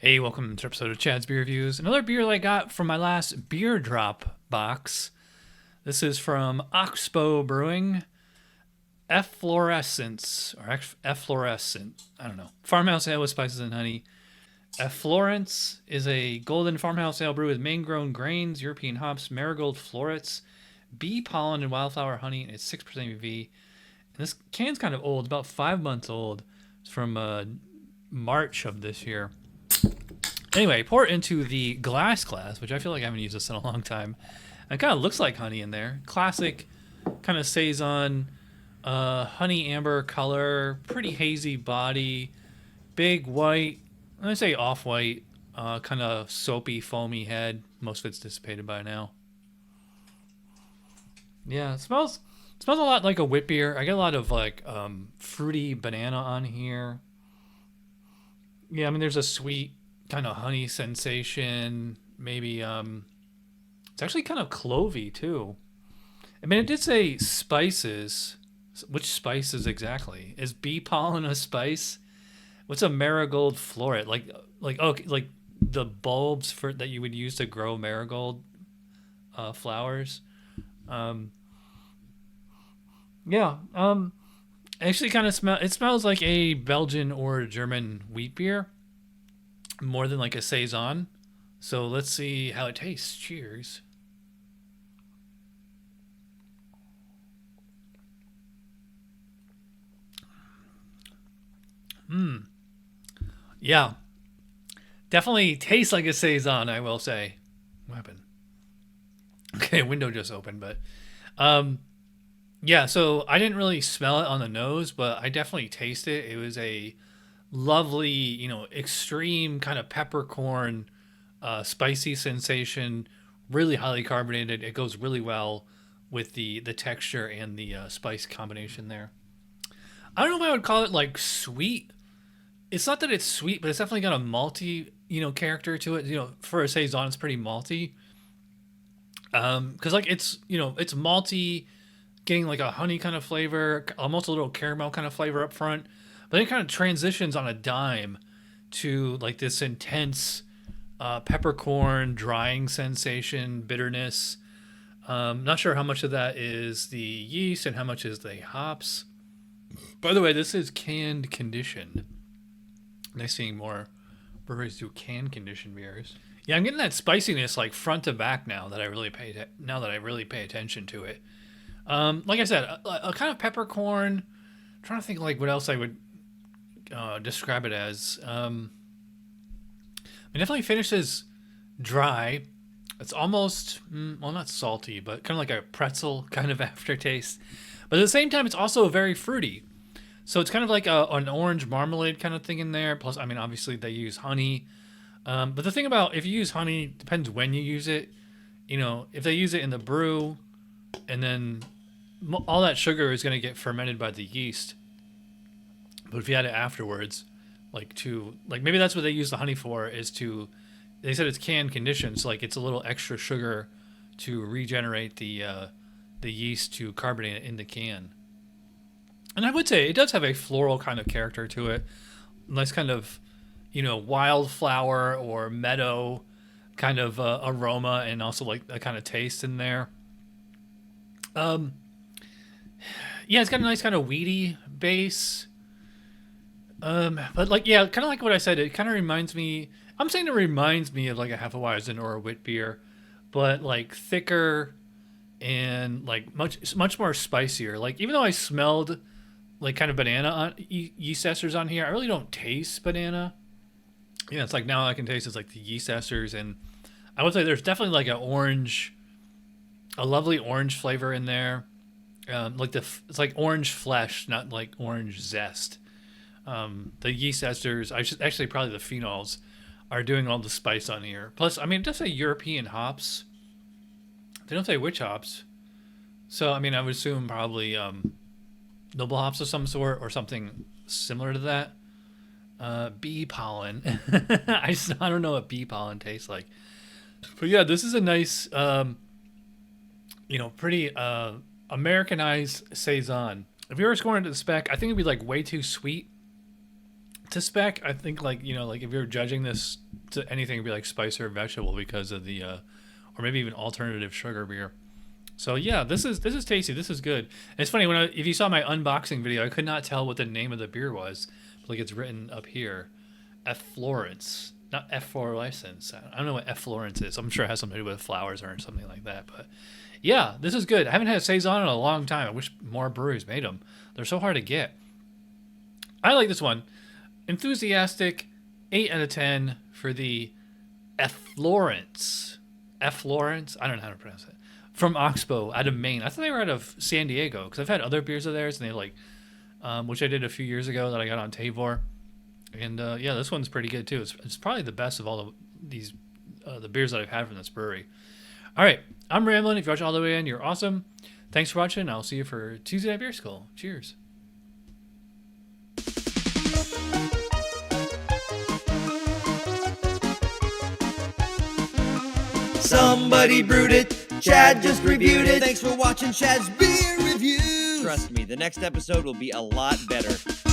Hey, welcome to an episode of Chad's Beer Reviews. Another beer that I got from my last beer drop box. This is from Oxbow Brewing, Efflorescence, or Efflorescent, I don't know. Farmhouse ale with spices and honey. Effloresce is a golden farmhouse ale brewed with Maine-grown grains, European hops, marigold, florets, bee-pollen, and wildflower honey. And it's 6% ABV. And this can's kind of old, about 5 months old. It's from March of this year. Anyway, pour it into the glass, which I feel like I haven't used this in a long time. And it kind of looks like honey in there. Classic kind of saison, honey amber color, pretty hazy body, big white, I say off-white, kind of soapy, foamy head. Most of it's dissipated by now. Yeah, it smells a lot like a wit beer. I get a lot of like fruity banana on here. Yeah, I mean there's a sweet kind of honey sensation. Maybe it's actually kind of clovey too. I mean, it did say spices. Which spices exactly? Is bee pollen a spice? What's a marigold floret? Like the bulbs for that you would use to grow marigold flowers. Yeah. Actually, kind of smell. It smells like a Belgian or German wheat beer, more than like a saison. So let's see how it tastes. Cheers. Yeah, definitely tastes like a saison. I will say. What happened? Okay, window just opened, but um, yeah. So I didn't really smell it on the nose, but I definitely taste it. It was a lovely, extreme kind of peppercorn, spicy sensation. Really highly carbonated. It goes really well with the texture and the spice combination there. I don't know if I would call it like sweet. It's not that it's sweet, but it's definitely got a malty, character to it. For a saison, it's pretty malty. Because like it's malty, getting like a honey kind of flavor, almost a little caramel kind of flavor up front, but then it kind of transitions on a dime to like this intense peppercorn drying sensation, bitterness. Not sure how much of that is the yeast and how much is the hops. By the way, this is canned conditioned. Nice seeing more breweries do canned conditioned beers. Yeah, I'm getting that spiciness like front to back now that I really pay attention to it. Like I said, a kind of peppercorn. I'm trying to think like what else I would describe it as. It definitely finishes dry. It's almost well, not salty, but kind of like a pretzel kind of aftertaste. But at the same time, it's also very fruity. So it's kind of like an orange marmalade kind of thing in there. Plus, I mean, obviously they use honey. But the thing about if you use honey, depends when you use it. If they use it in the brew, and then all that sugar is going to get fermented by the yeast. But if you add it afterwards, like maybe that's what they use the honey for, is to, they said it's canned conditioned, so like it's a little extra sugar to regenerate the yeast to carbonate it in the can. And I would say it does have a floral kind of character to it. Nice kind of, wildflower or meadow kind of aroma, and also like a kind of taste in there. Yeah, it's got a nice kind of weedy base. But like, yeah, kind of like what I said, it kind of reminds me. I'm saying it reminds me of like a Hefeweizen or a wit beer, but like thicker and like much more spicier. Like even though I smelled like kind of banana on yeast esters on here, I really don't taste banana. Yeah, it's like now I can taste it's like the yeast esters, and I would say there's definitely like a lovely orange flavor in there. It's like orange flesh, not like orange zest. The yeast esters, actually probably the phenols, are doing all the spice on here. Plus, I mean, it does say European hops. They don't say which hops. So, I mean, I would assume probably noble hops of some sort or something similar to that. Bee pollen. I don't know what bee pollen tastes like. But yeah, this is a nice, pretty Americanized saison. If you were scoring it to the spec, I think it'd be like way too sweet to spec. I think like if you're judging this to anything be like spice or vegetable because of the, or maybe even alternative sugar beer. So yeah, this is tasty. This is good. And it's funny if you saw my unboxing video, I could not tell what the name of the beer was. But like it's written up here, Effloresce, not Efflorescence. I don't know what Efflorescence is. I'm sure it has something to do with flowers or something like that. But yeah, this is good. I haven't had a saison in a long time. I wish more breweries made them. They're so hard to get. I like this one. Enthusiastic, 8 out of 10 for the Effloresce. Effloresce? I don't know how to pronounce it. From Oxbow, out of Maine. I thought they were out of San Diego because I've had other beers of theirs, and they like, which I did a few years ago that I got on Tavor, and yeah, this one's pretty good too. It's probably the best of all of these the beers that I've had from this brewery. All right, I'm rambling. If you watch all the way in, you're awesome. Thanks for watching. I'll see you for Tuesday Night Beer School. Cheers. Somebody brewed it. Chad just reviewed it. Thanks for watching Chad's Beer Reviews. Trust me, the next episode will be a lot better.